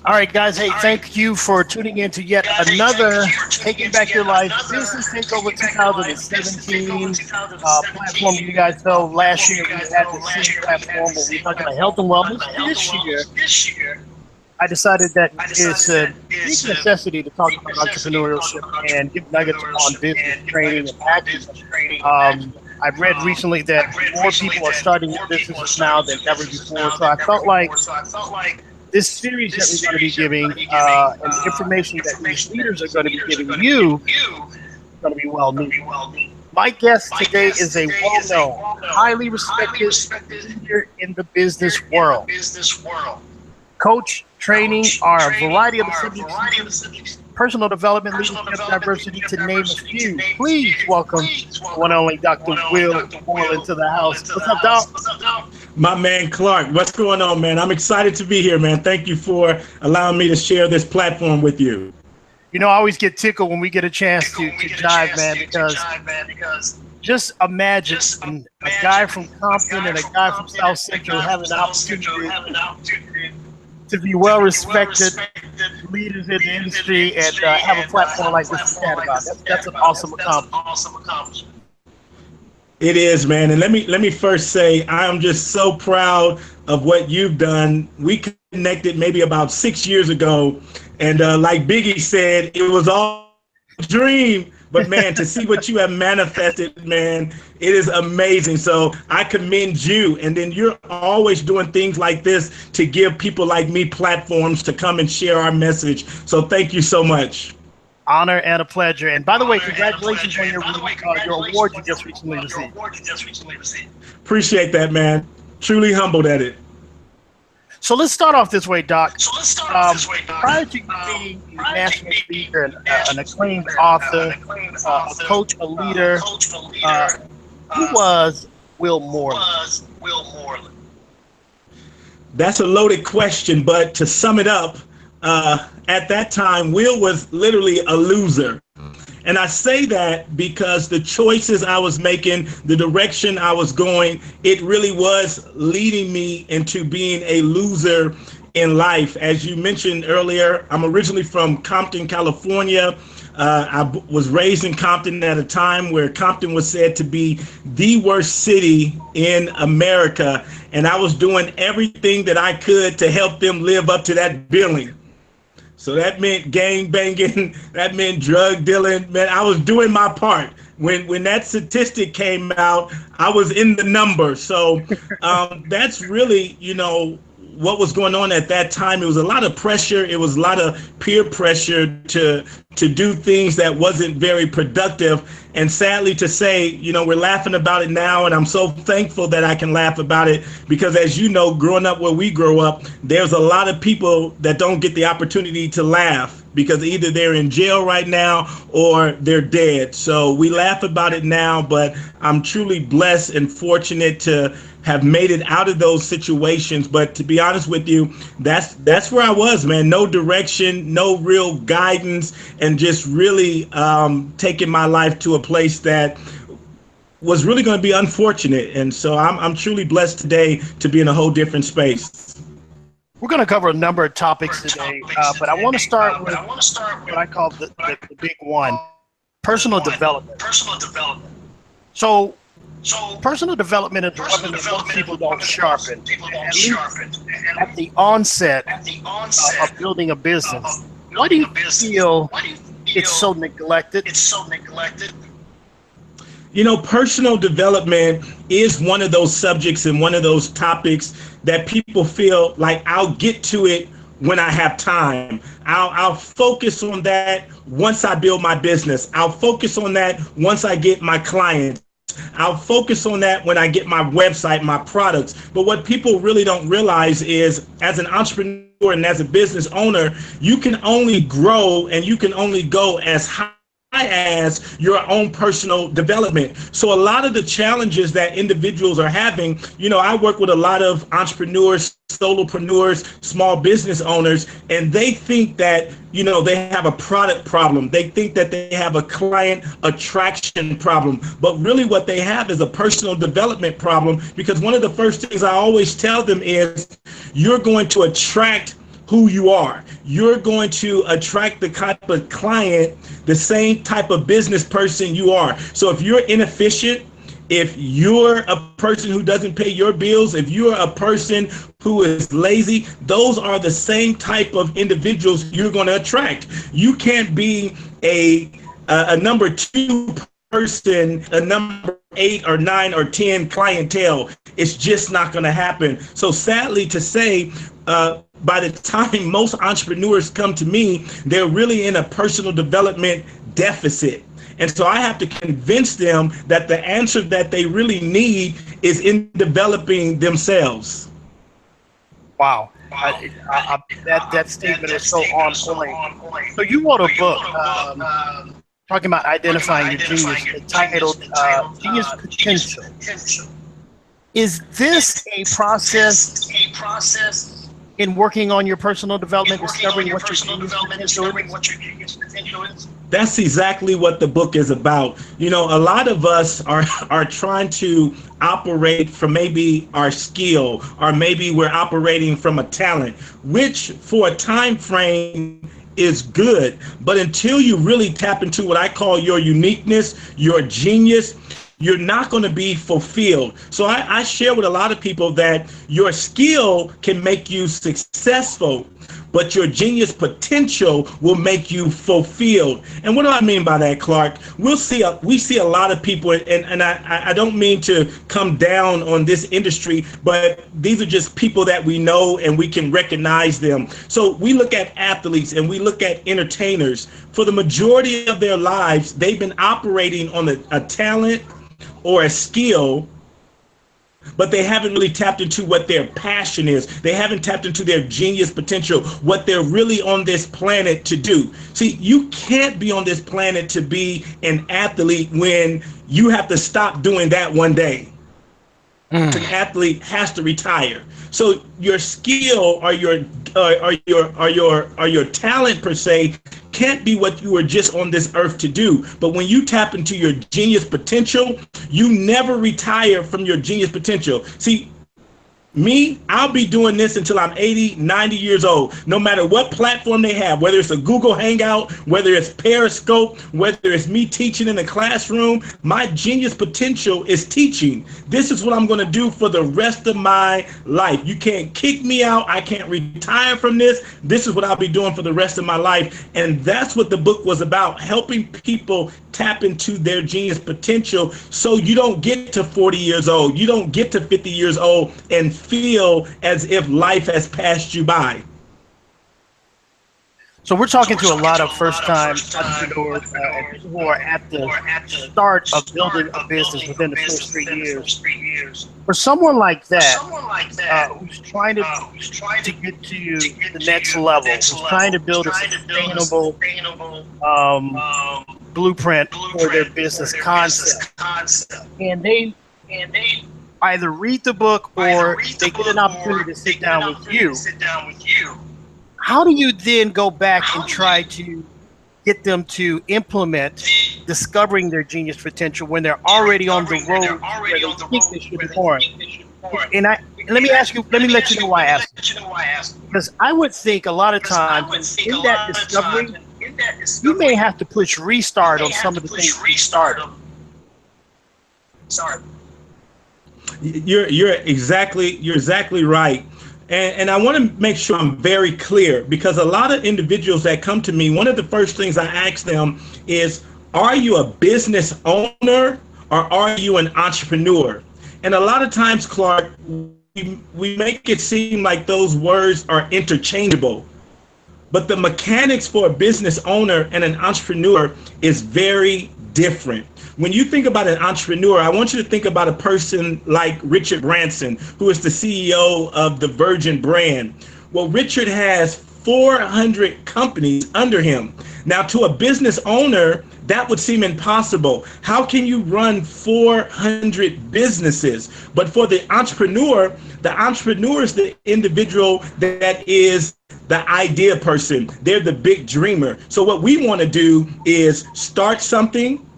All right, guys. Hey, thank you for tuning in to yet another Taking Back Your Life Business Takeover 2017 platform. You guys know last year we had the same platform where we talked about health and wellness. This year, I decided that it's a big necessity to talk about entrepreneurship and give nuggets on business training and action. I've read recently that more people are starting their businesses now than ever before, so I felt like this series that we're going to be giving and the information that these leaders are going to be giving you is going to be well needed. My guest today is a well-known, highly respected leader in the business world. Coach, training are a variety of the subjects, personal development, leadership, diversity, to name a few. Please welcome the one and only Dr. Will Moreland to the house. What's up, Doc? My man, Clark, what's going on, man? I'm excited to be here, man. Thank you for allowing me to share this platform with you. You know, I always get tickled when we get a chance to jive, man, because just imagine a guy from Compton and a guy from South Central having an opportunity to be well-respected leaders in the industry and have a platform like this to chat about. That's an awesome accomplishment. It is, man. And let me first say I am just so proud of what you've done. We connected maybe about 6 years ago, and like Biggie said, it was all a dream. But man, to see what you have manifested, man, it is amazing. So I commend you. And then you're always doing things like this to give people like me platforms to come and share our message. So thank you so much. Honor and a pleasure. And by the way, congratulations on your award you just recently received. Appreciate that, man. Truly humbled at it. So let's start off this way, Doc. Prior to you being a national speaker, an acclaimed author, a coach, a leader, who was Will Moreland? That's a loaded question, but to sum it up, at that time, Will was literally a loser. And I say that because the choices I was making, the direction I was going, it really was leading me into being a loser in life. As you mentioned earlier, I'm originally from Compton, California. I was raised in Compton at a time where Compton was said to be the worst city in America. And I was doing everything that I could to help them live up to that billing. So that meant gang banging, that meant drug dealing. Man, I was doing my part. When that statistic came out, I was in the number. So that's really, what was going on at that time. It was a lot of pressure. It was a lot of peer pressure to do things that wasn't very productive. And sadly to say, we're laughing about it now, and I'm so thankful that I can laugh about it because, as you know, growing up where we grow up, there's a lot of people that don't get the opportunity to laugh because either they're in jail right now or they're dead. So we laugh about it now, but I'm truly blessed and fortunate to have made it out of those situations. But to be honest with you, that's where I was, man. No direction, no real guidance, and just really taking my life to a place that was really going to be unfortunate. And so I'm truly blessed today to be in a whole different space. We're going to cover a number of topics today, but I want to start with what I call the big one, personal development. So personal development is a weapon that most people don't sharpen, at least at the onset of building a business. Why do you feel it's so neglected? Personal development is one of those subjects and one of those topics that people feel like I'll get to it when I have time. I'll focus on that once I build my business. I'll focus on that once I get my clients. I'll focus on that when I get my website, my products. But what people really don't realize is, as an entrepreneur and as a business owner, you can only grow and you can only go as high as your own personal development. So a lot of the challenges that individuals are having, I work with a lot of entrepreneurs, solopreneurs, small business owners, and they think that, they have a product problem. They think that they have a client attraction problem. But really what they have is a personal development problem, because one of the first things I always tell them is you're going to attract who you are. You're going to attract the type of client, the same type of business person you are. So if you're inefficient, if you're a person who doesn't pay your bills, if you're a person who is lazy, those are the same type of individuals you're going to attract. You can't be a number two person, a number 8 or 9 or 10 clientele. It's just not going to happen. So sadly to say, by the time most entrepreneurs come to me, they're really in a personal development deficit. And so I have to convince them that the answer that they really need is in developing themselves. Wow. That statement is so on point. So you wrote a book talking about identifying your genius, entitled Genius Potential. Is this a process in working on your personal development, discovering what your genius potential is? That's exactly what the book is about. You know, a lot of us are trying to operate from maybe our skill, or maybe we're operating from a talent, which for a time frame is good. But until you really tap into what I call your uniqueness, your genius, you're not going to be fulfilled. So I share with a lot of people that your skill can make you successful, but your genius potential will make you fulfilled. And what do I mean by that, Clark? We see a lot of people, and I don't mean to come down on this industry, but these are just people that we know and we can recognize them. So we look at athletes and we look at entertainers. For the majority of their lives, they've been operating on a talent or a skill, but they haven't really tapped into what their passion is. They haven't tapped into their genius potential, what they're really on this planet to do. See, you can't be on this planet to be an athlete when you have to stop doing that one day. An athlete has to retire. So your skill or your talent per se can't be what you were just on this earth to do. But when you tap into your genius potential, you never retire from your genius potential. See, me, I'll be doing this until I'm 80, 90 years old, no matter what platform they have, whether it's a Google Hangout, whether it's Periscope, whether it's me teaching in the classroom. My genius potential is teaching. This is what I'm going to do for the rest of my life. You can't kick me out. I can't retire from this. This is what I'll be doing for the rest of my life. And that's what the book was about, helping people tap into their genius potential so you don't get to 40 years old, you don't get to 50 years old and feel as if life has passed you by. So we're talking to a lot of first-time entrepreneurs and people who are at the start of building a business within the first 3 years. For someone like that, who's trying to get to the next level, who's trying to build a sustainable blueprint for their business concept, and they either read the book or they get an opportunity to sit down with you, how do you then go back and try to get them to implement discovering their genius potential when they're already on the road where they think they should be going? And let me let you know why I asked. Because I would think a lot of times in that discovery, you may have to push restart on some of the things you started. You're exactly right. And I want to make sure I'm very clear, because a lot of individuals that come to me, one of the first things I ask them is, are you a business owner or are you an entrepreneur? And a lot of times, Clark, we make it seem like those words are interchangeable. But the mechanics for a business owner and an entrepreneur is very different. When you think about an entrepreneur, I want you to think about a person like Richard Branson, who is the CEO of the Virgin brand. Well, Richard has 400 companies under him. Now, to a business owner, that would seem impossible. How can you run 400 businesses? But for the entrepreneur is the individual that is the idea person. They're the big dreamer. So what we want to do is start something,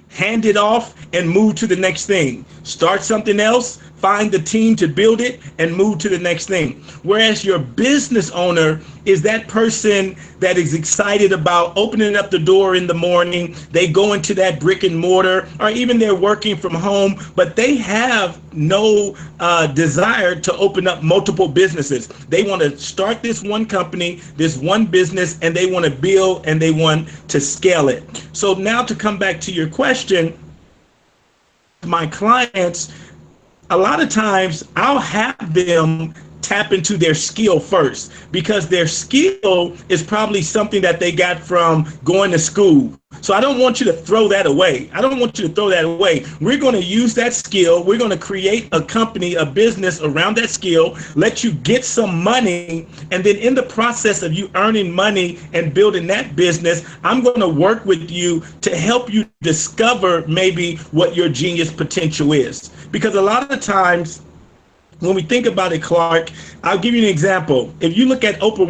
hand it off, and move to the next thing. Start something else, find the team to build it and move to the next thing. Whereas your business owner is that person that is excited about opening up the door in the morning. They go into that brick and mortar, or even they're working from home, but they have no desire to open up multiple businesses. They want to start this one company, this one business, and they want to build and they want to scale it. So now to come back to your question, my clients, a lot of times I'll have them tap into their skill first, because their skill is probably something that they got from going to school. So I don't want you to throw that away. We're going to use that skill. We're going to create a company, a business around that skill, let you get some money. And then in the process of you earning money and building that business, I'm going to work with you to help you discover maybe what your genius potential is. Because a lot of times, when we think about it, Clark, I'll give you an example. If you look at Oprah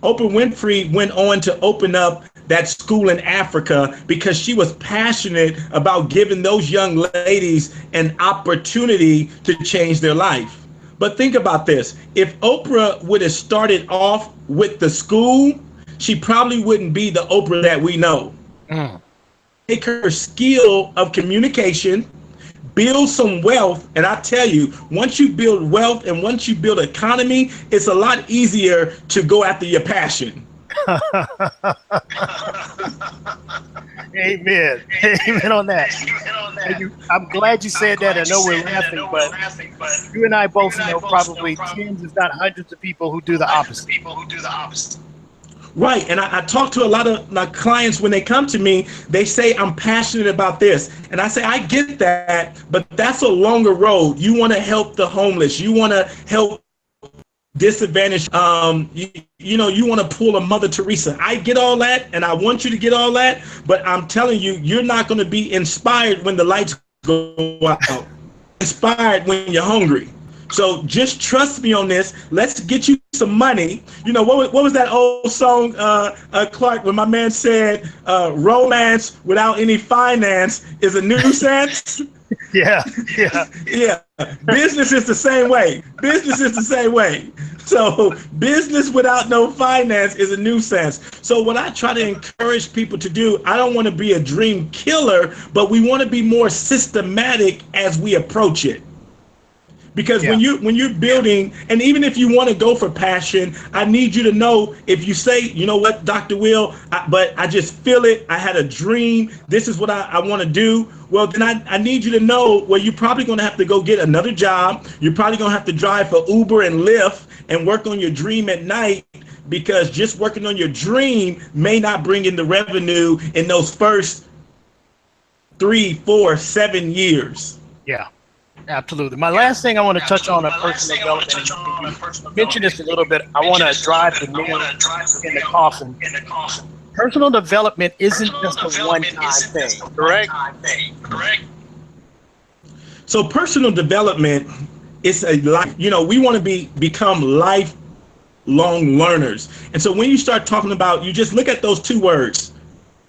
Winfrey went on to open up that school in Africa because she was passionate about giving those young ladies an opportunity to change their life. But think about this. If Oprah would have started off with the school, she probably wouldn't be the Oprah that we know. Take her skill of communication, build some wealth, and I tell you, once you build wealth and once you build economy, it's a lot easier to go after your passion. Amen. Amen on that. I'm glad you said that. I know we're laughing, but you and I both know probably tens, if not hundreds of people who do the opposite. Right. And I talk to a lot of my clients when they come to me, they say, I'm passionate about this. And I say, I get that, but that's a longer road. You want to help the homeless. You want to help disadvantaged. You want to pull a Mother Teresa. I get all that, and I want you to get all that. But I'm telling you, you're not going to be inspired when the lights go out. Inspired when you're hungry. So just trust me on this. Let's get you some money. You know, what was that old song, Clark, when my man said, romance without any finance is a nuisance? Yeah. Business is the same way. So business without no finance is a nuisance. So what I try to encourage people to do, I don't want to be a dream killer, but we want to be more systematic as we approach it. Because when you're building, and even if you want to go for passion, I need you to know, if you say, you know what, Dr. Will, but I just feel it, I had a dream, this is what I want to do, well, then I need you to know, well, you're probably going to have to go get another job. You're probably going to have to drive for Uber and Lyft and work on your dream at night, because just working on your dream may not bring in the revenue in those first 3, 4, 7 years. Yeah. Absolutely. My last thing I want to touch on personal development. You mentioned this a little bit. I want to drive the nail in the coffin. Personal development isn't just a one-time thing, correct? So personal development is a life. We want to become lifelong learners. And so when you start talking about, you just look at those two words.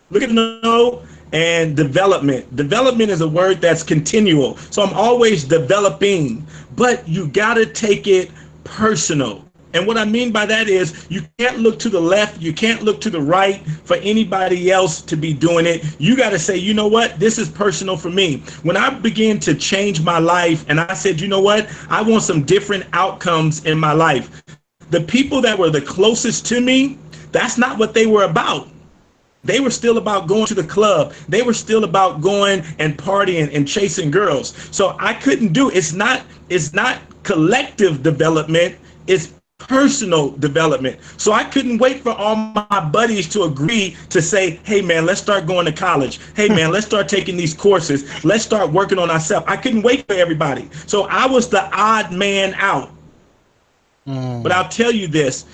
Look at the and development. Development is a word that's continual. So I'm always developing, but you got to take it personal. And what I mean by that is, you can't look to the left, you can't look to the right for anybody else to be doing it. You got to say, you know what, this is personal for me. When I began to change my life and I said, you know what, I want some different outcomes in my life. The people that were the closest to me, that's not what they were about. They were still about going to the club. They were still about going and partying and chasing girls. So I couldn't do it. It's not collective development. It's personal development. So I couldn't wait for all my buddies to agree to say, hey man, let's start going to college. Hey man, let's start taking these courses. Let's start working on ourselves. I couldn't wait for everybody. So I was the odd man out. But I'll tell you this,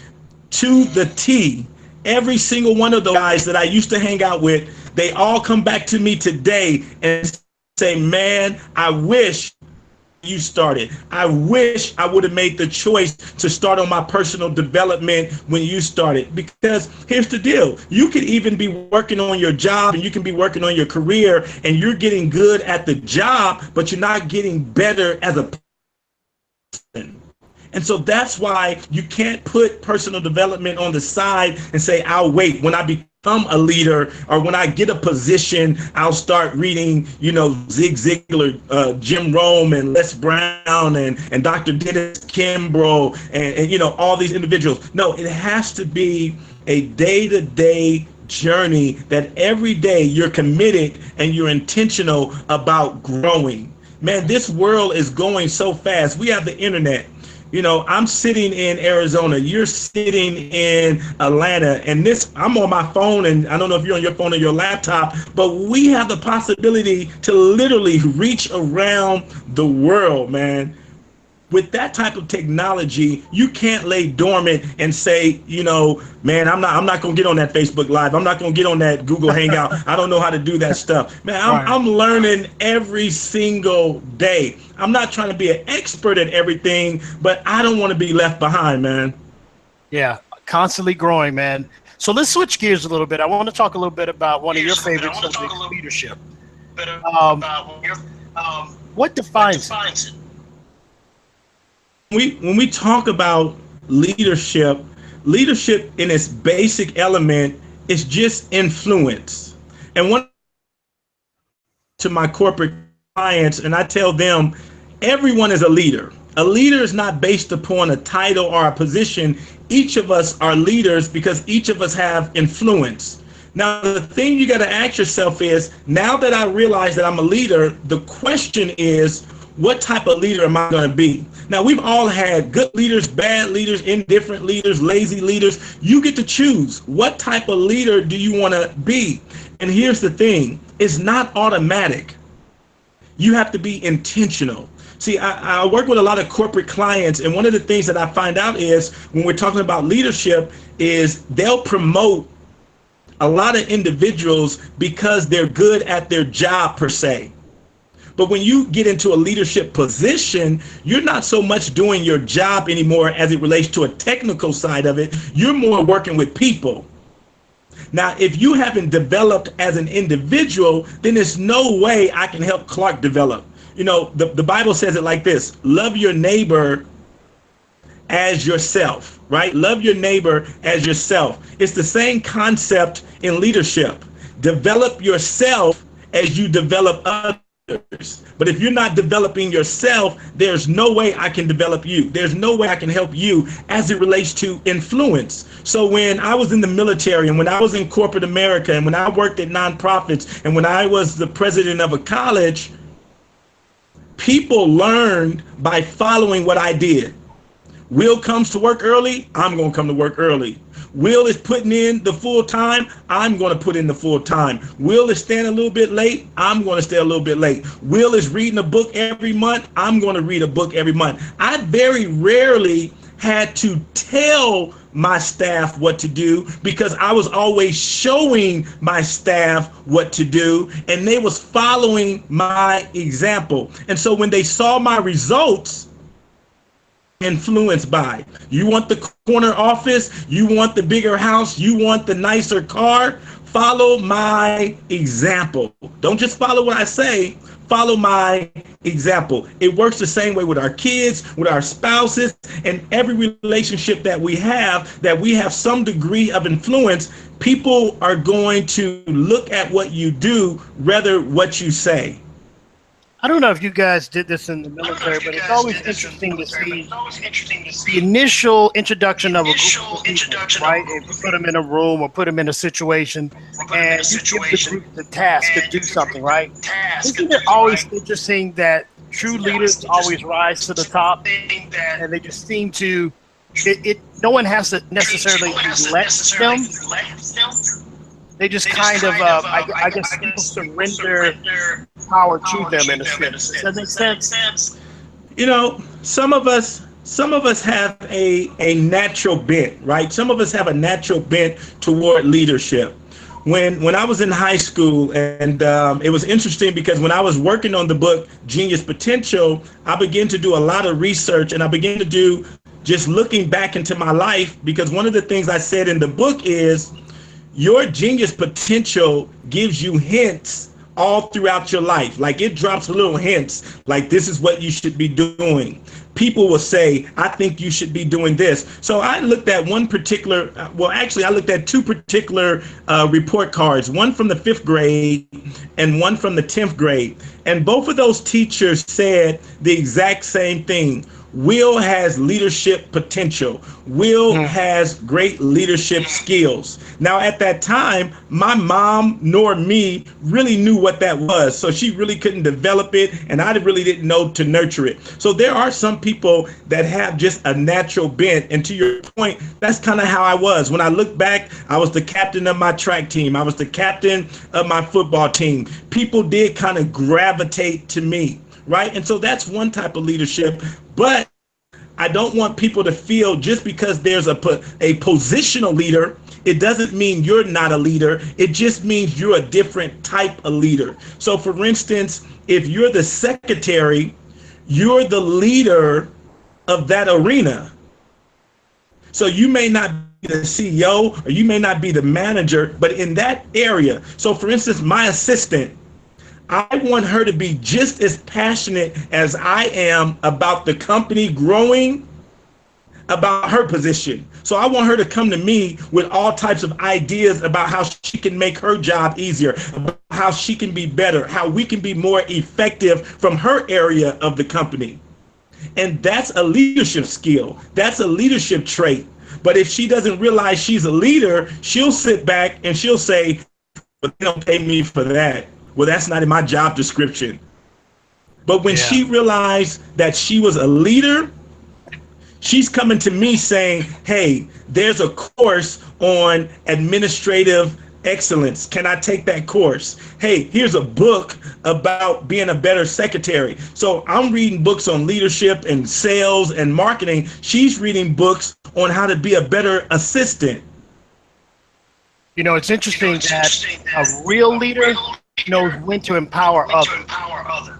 to the T, every single one of those guys that I used to hang out with, they all come back to me today and say, man, I wish you started. I wish I would have made the choice to start on my personal development when you started. Because here's the deal. You could even be working on your job and you can be working on your career and you're getting good at the job, but you're not getting better as a person. And so that's why you can't put personal development on the side and say, I'll wait. When I become a leader or when I get a position, I'll start reading, Zig Ziglar, Jim Rome, and Les Brown, and Dr. Dennis Kimbrough, and all these individuals. No, it has to be a day-to-day journey that every day you're committed and you're intentional about growing. Man, this world is going so fast. We have the internet. I'm sitting in Arizona, you're sitting in Atlanta, and I'm on my phone, and I don't know if you're on your phone or your laptop, but we have the possibility to literally reach around the world, man. With that type of technology, you can't lay dormant and say, man, I'm not going to get on that Facebook Live. I'm not going to get on that Google Hangout. I don't know how to do that stuff. Man, I'm learning every single day. I'm not trying to be an expert at everything, but I don't want to be left behind, man. Yeah, constantly growing, man. So let's switch gears a little bit. I want to talk a little bit about one of your favorite subjects, leadership. What defines it? When we talk about leadership in its basic element is just influence. And one to my corporate clients, and I tell them, everyone is a leader. A leader is not based upon a title or a position. Each of us are leaders because each of us have influence. Now, the thing you got to ask yourself is, now that I realize that I'm a leader, the question is, what type of leader am I going to be? Now, we've all had good leaders, bad leaders, indifferent leaders, lazy leaders. You get to choose. What type of leader do you want to be? And here's the thing. It's not automatic. You have to be intentional. See, I work with a lot of corporate clients, and one of the things that I find out is when we're talking about leadership is they'll promote a lot of individuals because they're good at their job per se. But when you get into a leadership position, you're not so much doing your job anymore as it relates to a technical side of it. You're more working with people. Now, if you haven't developed as an individual, then there's no way I can help Clark develop. The Bible says it like this: love your neighbor as yourself, right? Love your neighbor as yourself. It's the same concept in leadership. Develop yourself as you develop others. But if you're not developing yourself, there's no way I can develop you. There's no way I can help you as it relates to influence. So when I was in the military and when I was in corporate America and when I worked at nonprofits and when I was the president of a college, people learned by following what I did. Will comes to work early, I'm going to come to work early. Will is putting in the full time, I'm going to put in the full time. Will is staying a little bit late, I'm going to stay a little bit late. Will is reading a book every month, I'm going to read a book every month. I very rarely had to tell my staff what to do because I was always showing my staff what to do and they was following my example. And so when they saw my results, influenced by. You want the corner office, you want the bigger house, you want the nicer car, follow my example. Don't just follow what I say, follow my example. It works the same way with our kids, with our spouses, and every relationship that we have some degree of influence. People are going to look at what you do rather what you say. I don't know if you guys did this in the military, but it's always interesting to see the initial introduction of a group of people, right? If you put them in a room or put them in a situation and you give the group the task to do something, right? Isn't it always interesting that true leaders always rise to the top and they just seem to, no one has to necessarily let them. They just kind of, I guess, people surrender power to them in a sense. Does that make sense? Some of us have a natural bent, right? Some of us have a natural bent toward leadership. When I was in high school, and it was interesting because when I was working on the book Genius Potential, I began to do a lot of research, and I began to do just looking back into my life, because one of the things I said in the book is your genius potential gives you hints all throughout your life. Like, it drops little hints, like, this is what you should be doing. People will say, I think you should be doing this. So I looked at one particular, well, actually, I looked at two particular report cards, one from the 5th grade and one from the 10th grade. And both of those teachers said the exact same thing. Will has leadership potential. Will has great leadership skills. Now, at that time, my mom nor me really knew what that was. So she really couldn't develop it, and I really didn't know to nurture it. So there are some people that have just a natural bent. And to your point, that's kind of how I was. When I look back, I was the captain of my track team. I was the captain of my football team. People did kind of gravitate to me. Right. And so that's one type of leadership. But I don't want people to feel just because there's a positional leader, it doesn't mean you're not a leader. It just means you're a different type of leader. So, for instance, if you're the secretary, you're the leader of that arena. So you may not be the CEO or you may not be the manager, but in that area. So, for instance, my assistant, I want her to be just as passionate as I am about the company growing, about her position. So I want her to come to me with all types of ideas about how she can make her job easier, about how she can be better, how we can be more effective from her area of the company. And that's a leadership skill. That's a leadership trait. But if she doesn't realize she's a leader, she'll sit back and she'll say, but they don't pay me for that. Well, that's not in my job description. But when she realized that she was a leader, she's coming to me saying, hey, there's a course on administrative excellence. Can I take that course? Hey, here's a book about being a better secretary. So I'm reading books on leadership and sales and marketing. She's reading books on how to be a better assistant. You know, it's interesting that a real leader knows when to empower others.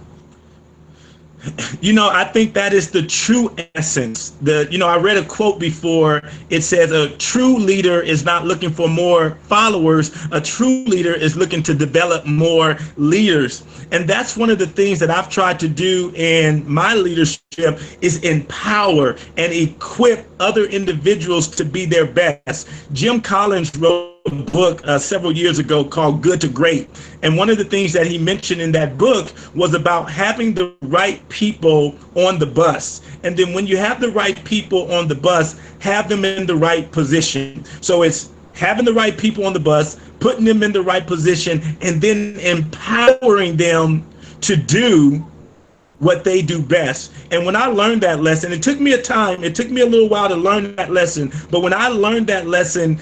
You know, I think that is the true essence. I read a quote before. It says a true leader is not looking for more followers. A true leader is looking to develop more leaders. And that's one of the things that I've tried to do in my leadership is empower and equip other individuals to be their best. Jim Collins wrote a book several years ago called Good to Great. And one of the things that he mentioned in that book was about having the right people on the bus. And then when you have the right people on the bus, have them in the right position. So it's having the right people on the bus, putting them in the right position, and then empowering them to do what they do best. And when I learned that lesson, it took me a little while to learn that lesson. But when I learned that lesson,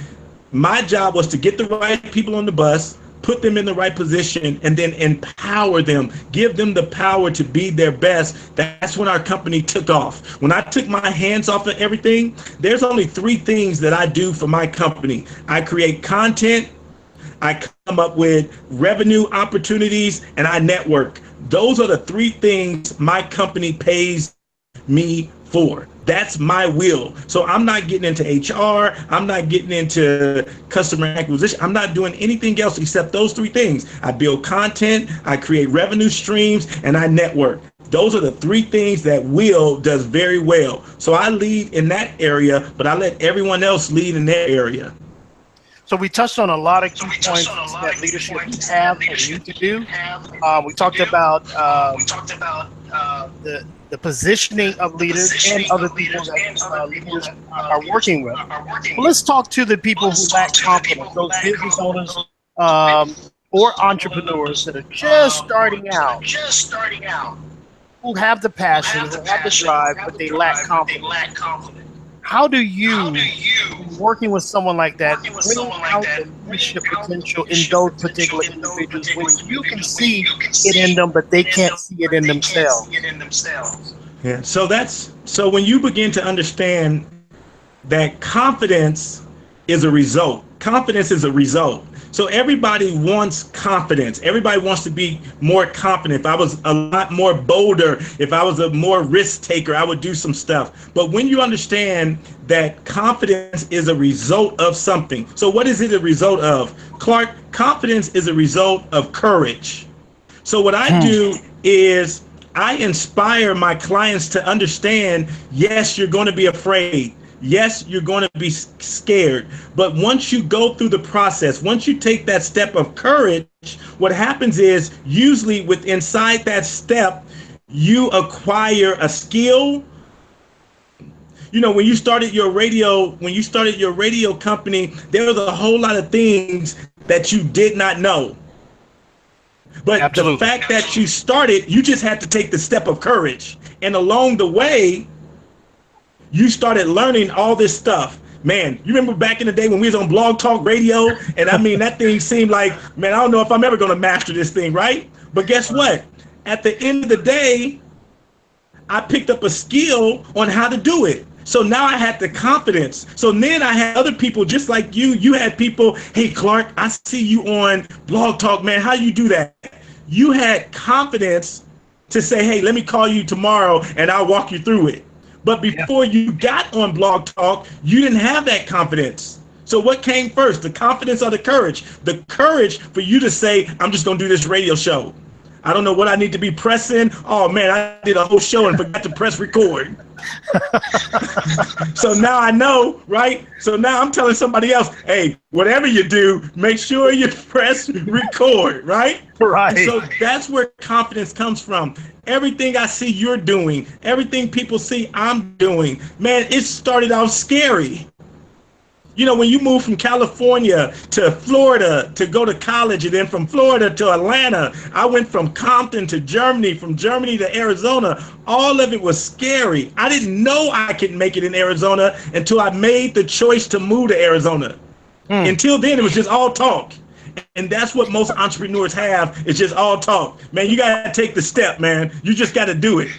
my job was to get the right people on the bus, put them in the right position, and then empower them, give them the power to be their best. That's when our company took off. When I took my hands off of everything, there's only 3 things that I do for my company. I create content, I come up with revenue opportunities, and I network. Those are the 3 things my company pays me for. That's my will. So I'm not getting into HR. I'm not getting into customer acquisition. I'm not doing anything else except those 3 things. I build content, I create revenue streams, and I network. Those are the 3 things that Will does very well. So I lead in that area, but I let everyone else lead in their area. So we touched on a lot of key points that leadership have and need to do. We talked about the positioning of leaders and other people that leaders are working with. Well, let's talk to the people who lack confidence, those business owners or entrepreneurs that are just starting out, who have the passion, who have the drive, but they lack confidence. How do you, working with someone like that, bring out the leadership potential in those particular individuals when you can see it in them, but they can't see it in themselves? Yeah. So when you begin to understand that confidence is a result. Confidence is a result. So everybody wants confidence. Everybody wants to be more confident. If I was a lot more bolder, if I was a more risk taker, I would do some stuff. But when you understand that confidence is a result of something. So what is it a result of? Clark, confidence is a result of courage. So what I do is I inspire my clients to understand, yes, you're going to be afraid. Yes, you're going to be scared. But once you go through the process, once you take that step of courage, what happens is usually with inside that step, you acquire a skill. You know, when you started your radio company, there was a whole lot of things that you did not know. But Absolutely. the fact that you started, you just had to take the step of courage. And along the way, you started learning all this stuff. Man, you remember back in the day when we was on Blog Talk Radio? And I mean, that thing seemed like, man, I don't know if I'm ever going to master this thing, right? But guess what? At the end of the day, I picked up a skill on how to do it. So now I had the confidence. So then I had other people just like you. You had people, hey, Clark, I see you on Blog Talk, man. How you do that? You had confidence to say, hey, let me call you tomorrow and I'll walk you through it. But before you got on Blog Talk, you didn't have that confidence. So what came first, the confidence or the courage? The courage for you to say, I'm just going to do this radio show. I don't know what I need to be pressing. Oh, man, I did a whole show and forgot to press record. So now I know, right? So now I'm telling somebody else, hey, whatever you do, make sure you press record, right? Right. So that's where confidence comes from. Everything I see you're doing, everything people see I'm doing, man, it started out scary. You know, when you move from California to Florida to go to college, and then from Florida to Atlanta, I went from Compton to Germany, from Germany to Arizona. All of it was scary. I didn't know I could make it in Arizona until I made the choice to move to Arizona. Until then, it was just all talk. And that's what most entrepreneurs have. It's just all talk. Man, you got to take the step, man. You just got to do it.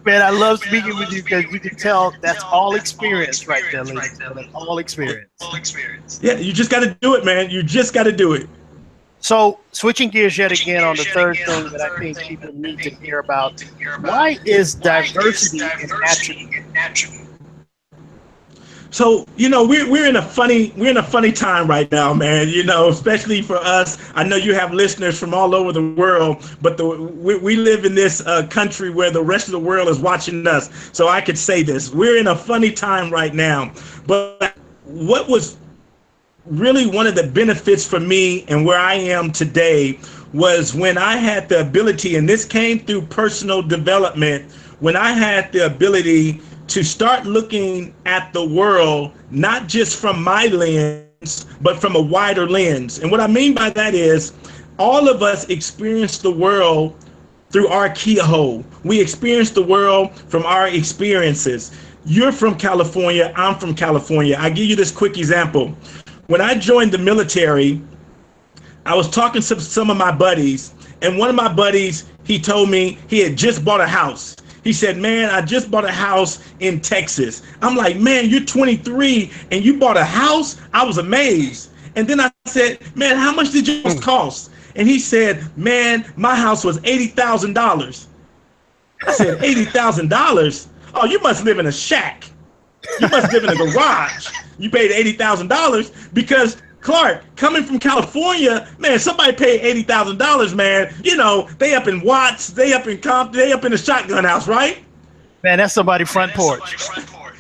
Man, I love speaking with you because you can tell that's all experience right there, ladies and gentlemen. All experience. Yeah, you just got to do it, man. You just got to do it. So, switching gears yet again on the third thing that I think people need to hear about, why is diversity an attribute? So, you know, we're in a funny time right now, man. You know, especially for us. I know you have listeners from all over the world, but we live in this country where the rest of the world is watching us. So I could say this: we're in a funny time right now. But what was really one of the benefits for me and where I am today was when I had the ability, and this came through personal development, when I had the ability to start looking at the world, not just from my lens, but from a wider lens. And what I mean by that is all of us experience the world through our keyhole. We experience the world from our experiences. You're from California, I'm from California. I give you this quick example. When I joined the military, I was talking to some of my buddies, and one of my buddies, he told me he had just bought a house. He said, man, I just bought a house in Texas. I'm like, man, you're 23 and you bought a house? I was amazed. And then I said, man, how much did yours cost? And he said, man, my house was $80,000. I said, $80,000? Oh, you must live in a shack. You must live in a garage. You paid $80,000 because Clark, coming from California, man, somebody paid $80,000, man. You know, they up in Watts, they up in Compton, they up in the shotgun house, right? Man, that's somebody's front porch.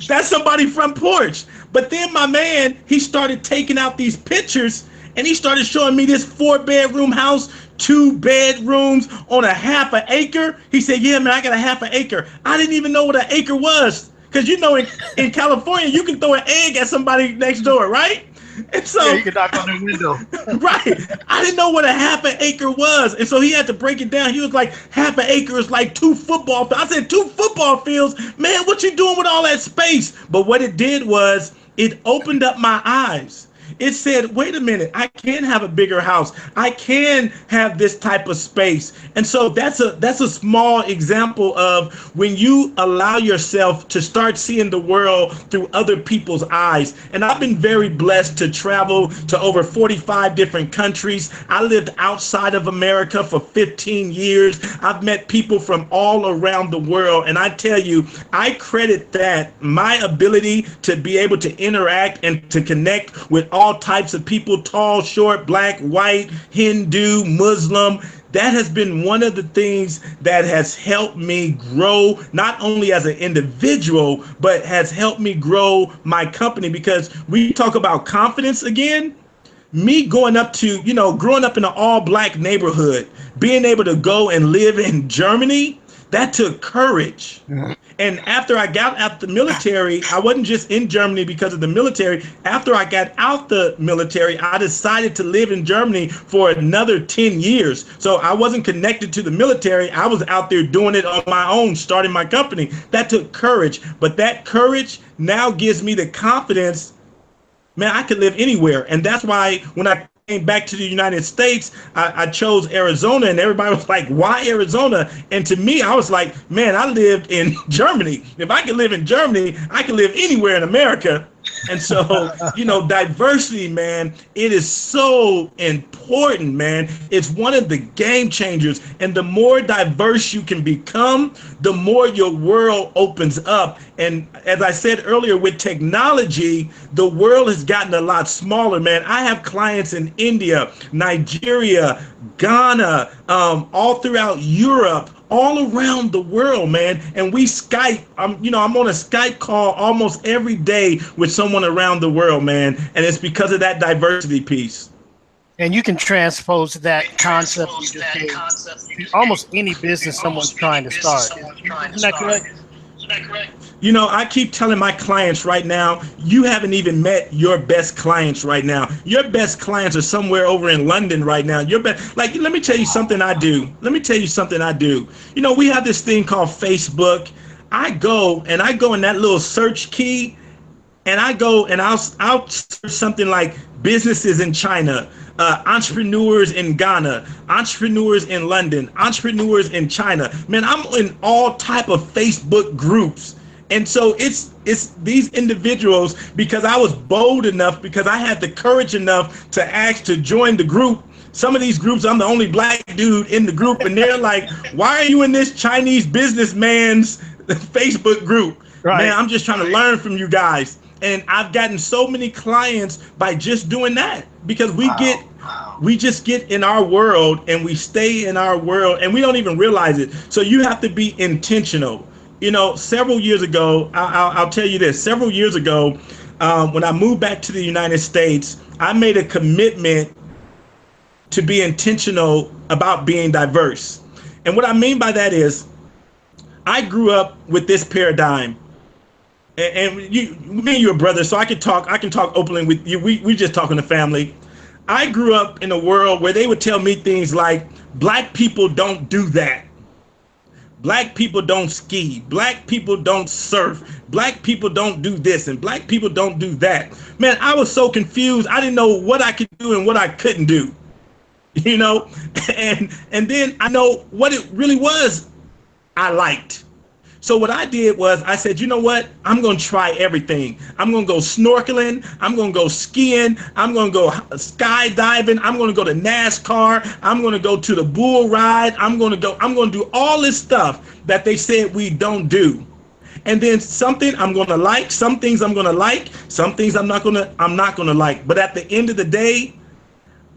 That's somebody's front porch. But then my man, he started taking out these pictures and he started showing me this 4-bedroom house, 2 bedrooms on a half an acre. He said, yeah, man, I got a half an acre. I didn't even know what an acre was. Because, you know, in California, you can throw an egg at somebody next door, right? And so, yeah, you can knock on the window. Right. I didn't know what a half an acre was. And so he had to break it down. He was like, half an acre is like 2 football fields. I said, 2 football fields? Man, what you doing with all that space? But what it did was it opened up my eyes. It said, wait a minute, I can have a bigger house. I can have this type of space. And so that's a small example of when you allow yourself to start seeing the world through other people's eyes. And I've been very blessed to travel to over 45 different countries. I lived outside of America for 15 years. I've met people from all around the world. And I tell you, I credit that, my ability to be able to interact and to connect with all types of people, tall, short, black, white, Hindu, Muslim. That has been one of the things that has helped me grow, not only as an individual, but has helped me grow my company. Because we talk about confidence again, me going up to, growing up in an all black neighborhood, being able to go and live in Germany, that took courage. And after I got out the military, I wasn't just in Germany because of the military. After I got out the military, I decided to live in Germany for another 10 years. So I wasn't connected to the military. I was out there doing it on my own, starting my company. That took courage. But that courage now gives me the confidence, man, I could live anywhere. And that's why when I came back to the United States, I chose Arizona, and everybody was like, why Arizona? And to me, I was like, man, I lived in Germany. If I could live in Germany, I could live anywhere in America. And so, diversity, man, it is so important, man. It's one of the game changers. And the more diverse you can become, the more your world opens up. And as I said earlier, with technology, the world has gotten a lot smaller, man. I have clients in India, Nigeria, Ghana, all throughout Europe, all around the world, man. And we Skype. I'm on a Skype call almost every day with someone around the world, man. And it's because of that diversity piece. And you can transpose that concept you just gave to almost any business someone's trying to start. Isn't that correct? I keep telling my clients right now, you haven't even met your best clients right now. Your best clients are somewhere over in London right now. Let me tell you something I do. We have this thing called Facebook. I go in that little search key, and I go and I'll search something like businesses in China, entrepreneurs in Ghana, entrepreneurs in London, entrepreneurs in China. Man, I'm in all type of Facebook groups. And so it's these individuals, because I was bold enough, because I had the courage enough to ask to join the group. Some of these groups, I'm the only black dude in the group, and they're like, why are you in this Chinese businessman's Facebook group? Right. Man, I'm just trying to learn from you guys. And I've gotten so many clients by just doing that, because we just get in our world and we stay in our world and we don't even realize it. So you have to be intentional. Several years ago, I'll tell you this, several years ago, when I moved back to the United States, I made a commitment to be intentional about being diverse. And what I mean by that is, I grew up with this paradigm. And me and you are brothers, so I can talk openly with you. We just talking to family. I grew up in a world where they would tell me things like, black people don't do that. Black people don't ski. Black people don't surf. Black people don't do this, and black people don't do that. Man, I was so confused. I didn't know what I could do and what I couldn't do. And then I know what it really was I liked. So what I did was I said, you know what? I'm going to try everything. I'm going to go snorkeling. I'm going to go skiing. I'm going to go skydiving. I'm going to go to NASCAR. I'm going to go to the bull ride. I'm going to do all this stuff that they said we don't do. And then something I'm going to like, some things I'm going to like, some things I'm not going to like. But at the end of the day,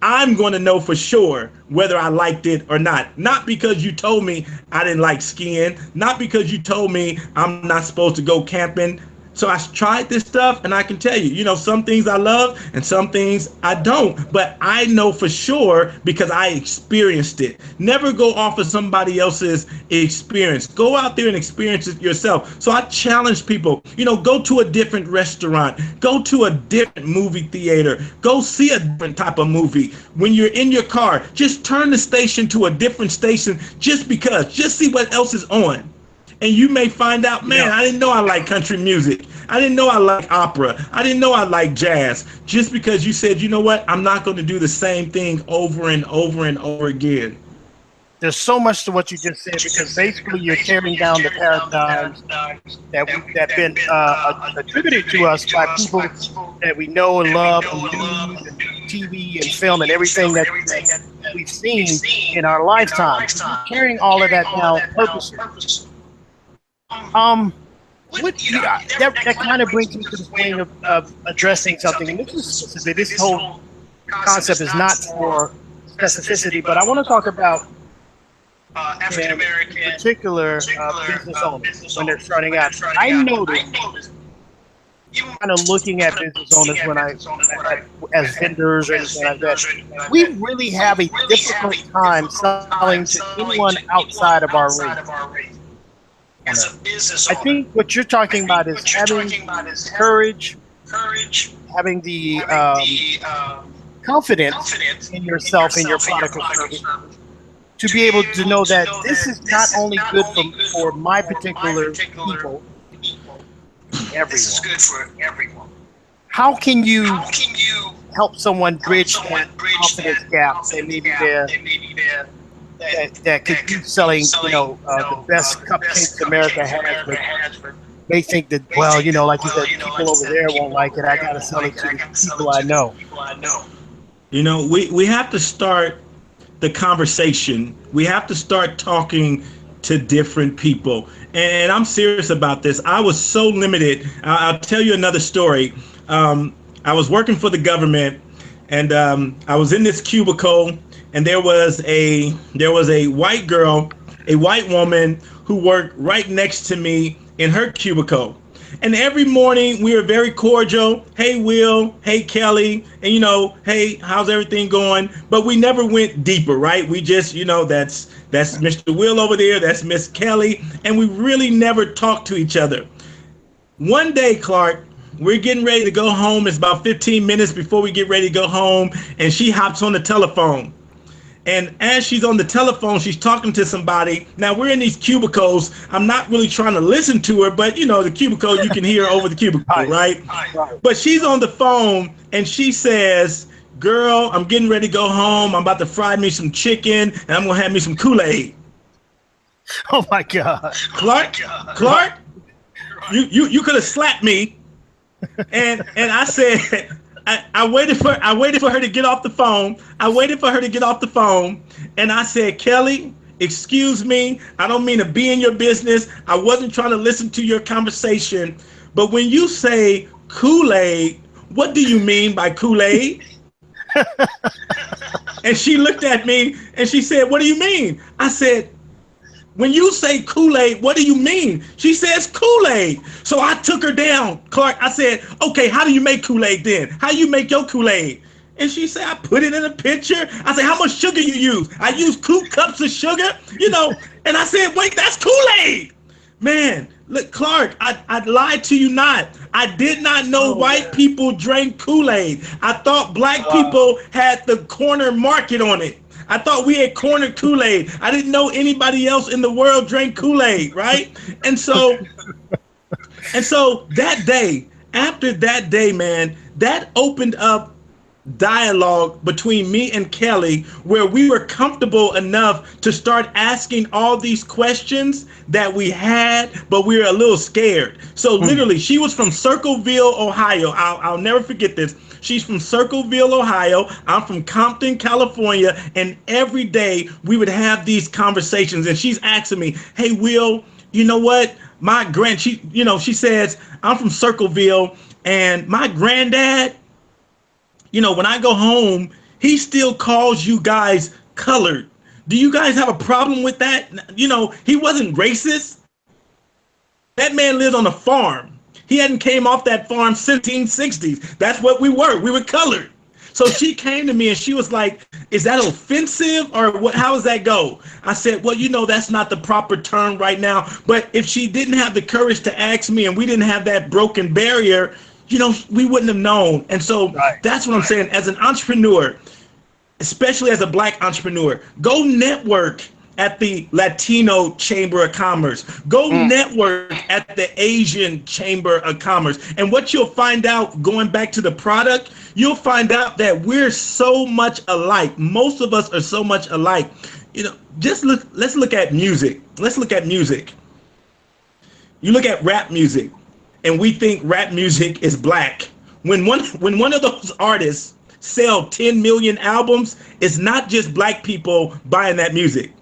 I'm going to know for sure whether I liked it or not. Not because you told me I didn't like skiing, not because you told me I'm not supposed to go camping. So I tried this stuff, and I can tell you, some things I love and some things I don't. But I know for sure because I experienced it. Never go off of somebody else's experience. Go out there and experience it yourself. So I challenge people, go to a different restaurant, go to a different movie theater, go see a different type of movie. When you're in your car, just turn the station to a different station just see what else is on. And you may find out, man, I didn't know I like country music. I didn't know I liked opera. I didn't know I liked jazz. Just because you said, you know what, I'm not going to do the same thing over and over and over again. There's so much to what you just said because basically you're tearing down the paradigms that been attributed to us by people that we know and love in news and TV and film and everything that we've seen in our lifetime. You're tearing all of that down purposely. That kind of brings me to the point of addressing something, and this is specific. This whole concept is not for specificity, but I want to talk about African American, in particular, business owners when they're starting out. I noticed, kind of looking at business owners when as vendors or anything like that, we really have a difficult time selling to anyone outside of our race. I think what you're talking about is having courage, having the confidence in yourself and your product or service, to be able to know that this is not only good for my particular people, everyone. How can you help someone bridge that confidence gap that maybe that could keep selling, the best cupcakes America has, but they think that, well, like you said, people over there won't like it. I got to sell it to the people I know. We have to start the conversation. We have to start talking to different people. And I'm serious about this. I was so limited. I'll tell you another story. I was working for the government, and I was in this cubicle, and there was a white girl, a white woman who worked right next to me in her cubicle. And every morning we were very cordial. Hey, Will. Hey, Kelly. And, hey, how's everything going? But we never went deeper, right? We just, that's Mr. Will over there. That's Miss Kelly. And we really never talked to each other. One day, Clark, we're getting ready to go home. It's about 15 minutes before we get ready to go home. And she hops on the telephone. And as she's on the telephone, she's talking to somebody. Now, we're in these cubicles. I'm not really trying to listen to her, but, the cubicle, you can hear over the cubicle, right? But she's on the phone, and she says, girl, I'm getting ready to go home. I'm about to fry me some chicken, and I'm going to have me some Kool-Aid. Oh, my God. Clark, you could have slapped me. And I said... I waited for her to get off the phone. And I said, Kelly, excuse me. I don't mean to be in your business. I wasn't trying to listen to your conversation. But when you say Kool-Aid, what do you mean by Kool-Aid? And she looked at me and she said, what do you mean? I said, when you say Kool-Aid, what do you mean? She says Kool-Aid. So I took her down, Clark. I said, okay, how do you make Kool-Aid then? How you make your Kool-Aid? And she said, I put it in a pitcher. I said, how much sugar you use? I use 2 cups of sugar, And I said, wait, that's Kool-Aid. Man, look, Clark, I lied to you not. I did not know white people drank Kool-Aid. I thought black people had the corner market on it. I thought we had cornered Kool-Aid. I didn't know anybody else in the world drank Kool-Aid, right? And so that day, after that day, man, that opened up dialogue between me and Kelly where we were comfortable enough to start asking all these questions that we had, but we were a little scared. So literally, she was from Circleville, Ohio. I'll never forget this. She's from Circleville, Ohio. I'm from Compton, California. And every day we would have these conversations. And she's asking me, hey, Will, you know what? She says, I'm from Circleville. And my granddad, when I go home, he still calls you guys colored. Do you guys have a problem with that? He wasn't racist. That man lived on a farm. He hadn't came off that farm since the 1960s. That's what we were. We were colored. So she came to me and she was like, is that offensive or what? How does that go? I said, well, that's not the proper term right now. But if she didn't have the courage to ask me and we didn't have that broken barrier, we wouldn't have known. And so that's what I'm saying. As an entrepreneur, especially as a black entrepreneur, go network at the Latino Chamber of Commerce. Go network at the Asian Chamber of Commerce. And what you'll find out, going back to the product, you'll find out that we're so much alike. Most of us are so much alike. Just look. Let's look at music. Let's look at music. You look at rap music, and we think rap music is black. When one of those artists sell 10 million albums, it's not just black people buying that music.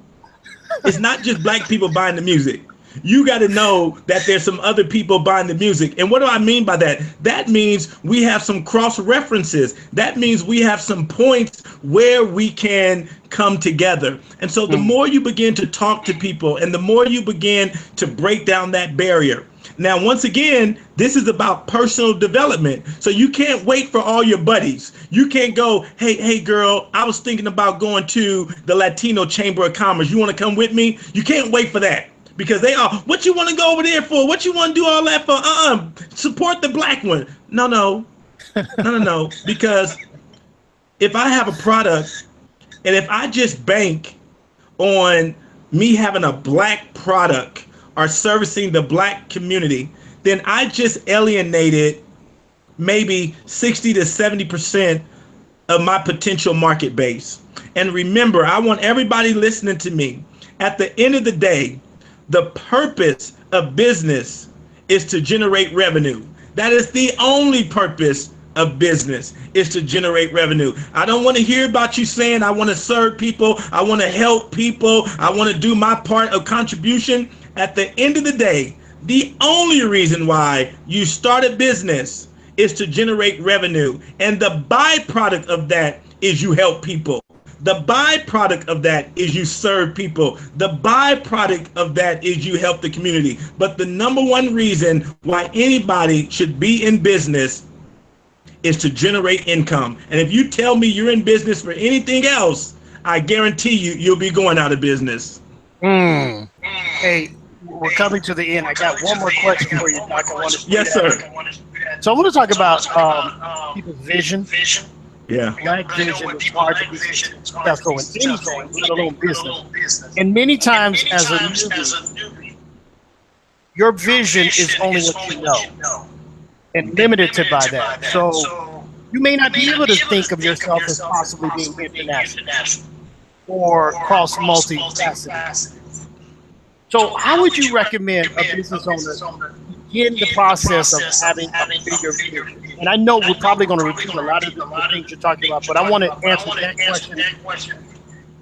It's not just black people buying the music. You got to know that there's some other people buying the music. And what do I mean by that? That means we have some cross references. That means we have some points where we can come together. And so the more you begin to talk to people and the more you begin to break down that barrier. Now, once again, this is about personal development. So you can't wait for all your buddies. You can't go, hey, girl, I was thinking about going to the Latino Chamber of Commerce. You want to come with me? You can't wait for that. Because they are, what you want to go over there for? What you want to do all that for? Support the black one. No. Because if I have a product and if I just bank on me having a black product or servicing the black community, then I just alienated maybe 60 to 70% of my potential market base. And remember, I want everybody listening to me, at the end of the day, the purpose of business is to generate revenue. That is the only purpose of business, is to generate revenue. I don't want to hear about you saying I want to serve people, I want to help people, I want to do my part of contribution. At the end of the day, the only reason why you start a business is to generate revenue. And the byproduct of that is you help people. The byproduct of that is you serve people. The byproduct of that is you help the community. But the number one reason why anybody should be in business is to generate income. And if you tell me you're in business for anything else, I guarantee you'll be going out of business. Hey, we're coming to the end. I got one more question for you, Doc. Yes, sir. So I want to talk about people's vision. Yeah. Black vision is hard to be successful in anything, let alone business. And many times as a newbie, your vision is only what you know and limited to by that. So you may not be able to think of yourself as possibly being international or cross multifaceted. So how would you recommend a business owner begin the process of having a bigger vision? And I know we're probably going to repeat a lot of the things you're talking about, but I want to answer that question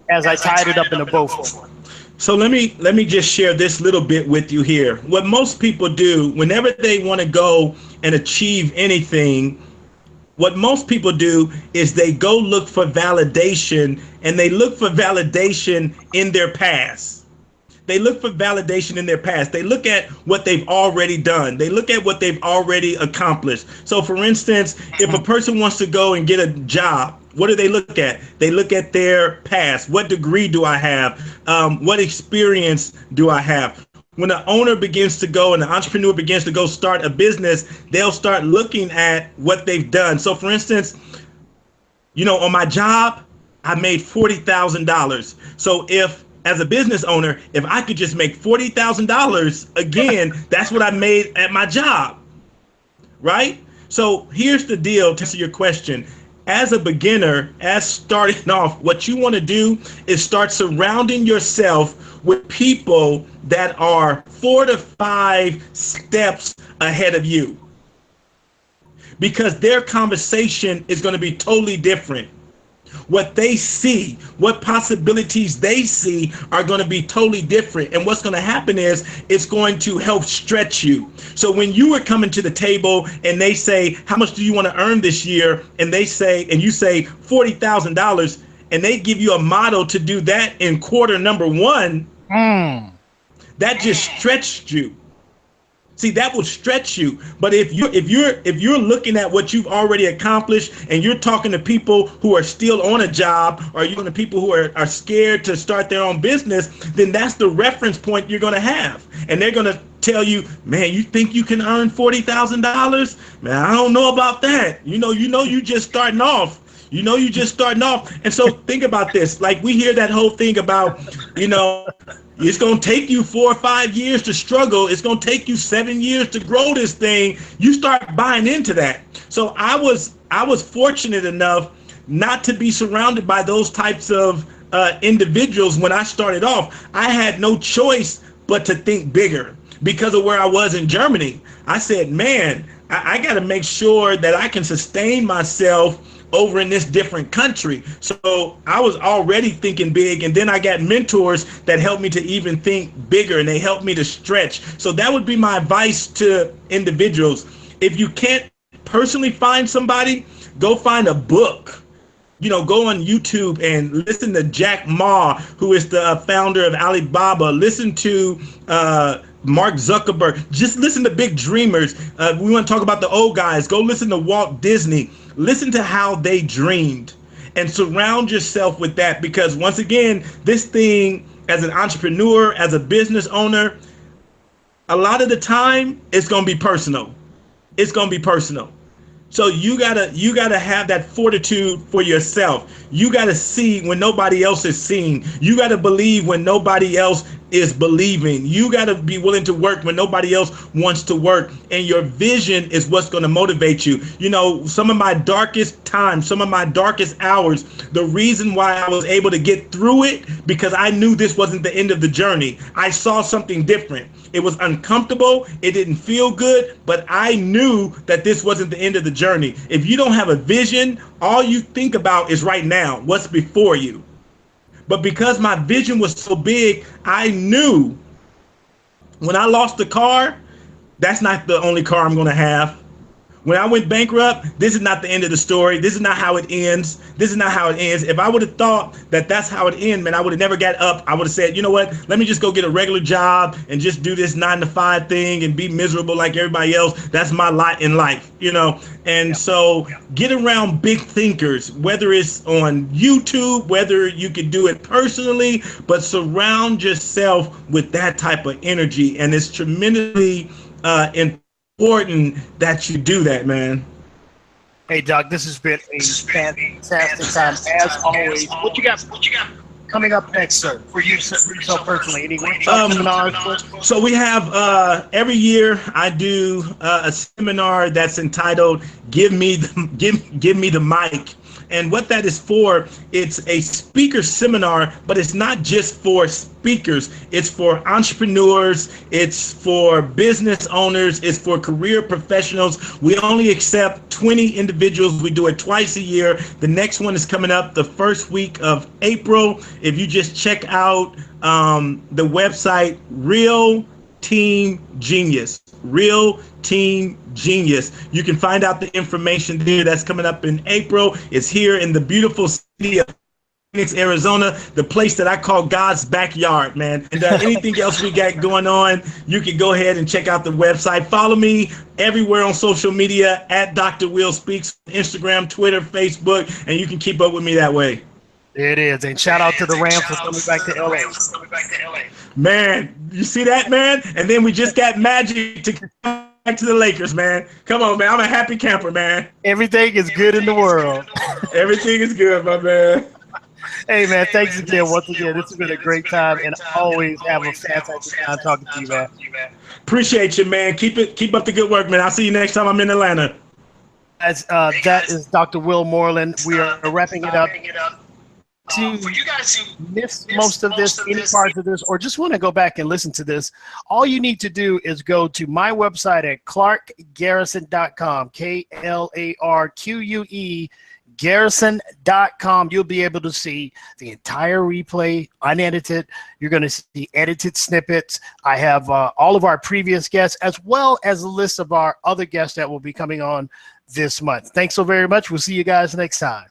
as I tied it up in a bow for you. So let me just share this little bit with you here. What most people do whenever they want to go and achieve anything, what most people do is they go look for validation, and they look for validation in their past. They look for validation in their past. They look at what they've already done. They look at what they've already accomplished. So for instance, if a person wants to go and get a job, what do they look at? They look at their past. What degree do I have? What experience do I have? When an owner begins to go and an entrepreneur begins to go start a business, they'll start looking at what they've done. So for instance, on my job, I made $40,000. So as a business owner, if I could just make $40,000 again, that's what I made at my job, right? So here's the deal to answer your question. As a beginner, as starting off, what you want to do is start surrounding yourself with people that are 4 to 5 steps ahead of you, because their conversation is going to be totally different. What they see, what possibilities they see are going to be totally different. And what's going to happen is it's going to help stretch you. So when you are coming to the table and they say, how much do you want to earn this year? And you say $40,000, and they give you a model to do that in quarter number 1, that just stretched you. See, that will stretch you. But if you're looking at what you've already accomplished, and you're talking to people who are still on a job, or you're talking to people who are scared to start their own business, then that's the reference point you're going to have. And they're going to tell you, man, you think you can earn $40,000? Man, I don't know about that. You just starting off. You know, you just starting off. And so think about this. Like we hear that whole thing about, you know, it's going to take you 4 or 5 years to struggle. It's going to take you 7 years to grow this thing. You start buying into that. So I was fortunate enough not to be surrounded by those types of individuals when I started off. I had no choice but to think bigger because of where I was in Germany. I said, man, I got to make sure that I can sustain myself over in this different country. So I was already thinking big, and then I got mentors that helped me to even think bigger, and they helped me to stretch. So that would be my advice to individuals. If you can't personally find somebody, go find a book. You know, go on YouTube and listen to Jack Ma, who is the founder of Alibaba. Listen to Mark Zuckerberg. Just listen to big dreamers. We want to talk about the old guys. Go listen to Walt Disney. Listen to how they dreamed and surround yourself with that, because once again, this thing, as an entrepreneur, as a business owner, a lot of the time it's going to be personal. It's going to be personal. So you gotta have that fortitude for yourself. You gotta see when nobody else is seeing. You gotta believe when nobody else is believing. You gotta be willing to work when nobody else wants to work. And your vision is what's gonna motivate you. You know, some of my darkest times, some of my darkest hours, the reason why I was able to get through it, because I knew this wasn't the end of the journey. I saw something different. It was uncomfortable. It didn't feel good, but I knew that this wasn't the end of the journey. If you don't have a vision, all you think about is right now, what's before you. But because my vision was so big, I knew when I lost the car, that's not the only car I'm going to have. When I went bankrupt, this is not the end of the story. This is not how it ends. This is not how it ends. If I would have thought that that's how it ends, man, I would have never got up. I would have said, you know what? Let me just go get a regular job and just do this 9-to-5 thing and be miserable like everybody else. That's my lot in life, you know? And so get around big thinkers, whether it's on YouTube, whether you can do it personally, but surround yourself with that type of energy. And it's tremendously important that you do that, man. Hey, Doc, this has been a fantastic time as always. What you got coming up next, sir, for yourself personally? Any workshops, seminars? So we have every year I do a seminar that's entitled "Give Me the Mic." And what that is for, it's a speaker seminar, but it's not just for speakers. It's for entrepreneurs. It's for business owners. It's for career professionals. We only accept 20 individuals. We do it twice a year. The next one is coming up the first week of April. If you just check out the website, Real Team Genius. You can find out the information there. That's coming up in April. It's here in the beautiful city of Phoenix, Arizona, the place that I call God's backyard, man. And anything else we got going on, you can go ahead and check out the website. Follow me everywhere on social media at Dr. Will Speaks, Instagram, Twitter, Facebook, and you can keep up with me that way. It is. And shout out to the Rams for coming back to LA. Man, you see that, man? And then we just got Magic to come back to the Lakers, man. Come on, man. I'm a happy camper, man. Everything is good in the world. Everything is good, my man. Hey, man, thanks again. Once again, this has been a great time, and always have a fantastic time talking to you, man. Appreciate you, man. Keep up the good work, man. I'll see you next time I'm in Atlanta. That is Dr. Will Moreland. We are wrapping it up. For you guys who missed most of this, any parts of this, or just want to go back and listen to this, all you need to do is go to my website at clarkgarrison.com, KLARQUE, garrison.com. You'll be able to see the entire replay, unedited. You're going to see edited snippets. I have all of our previous guests, as well as a list of our other guests that will be coming on this month. Thanks so very much. We'll see you guys next time.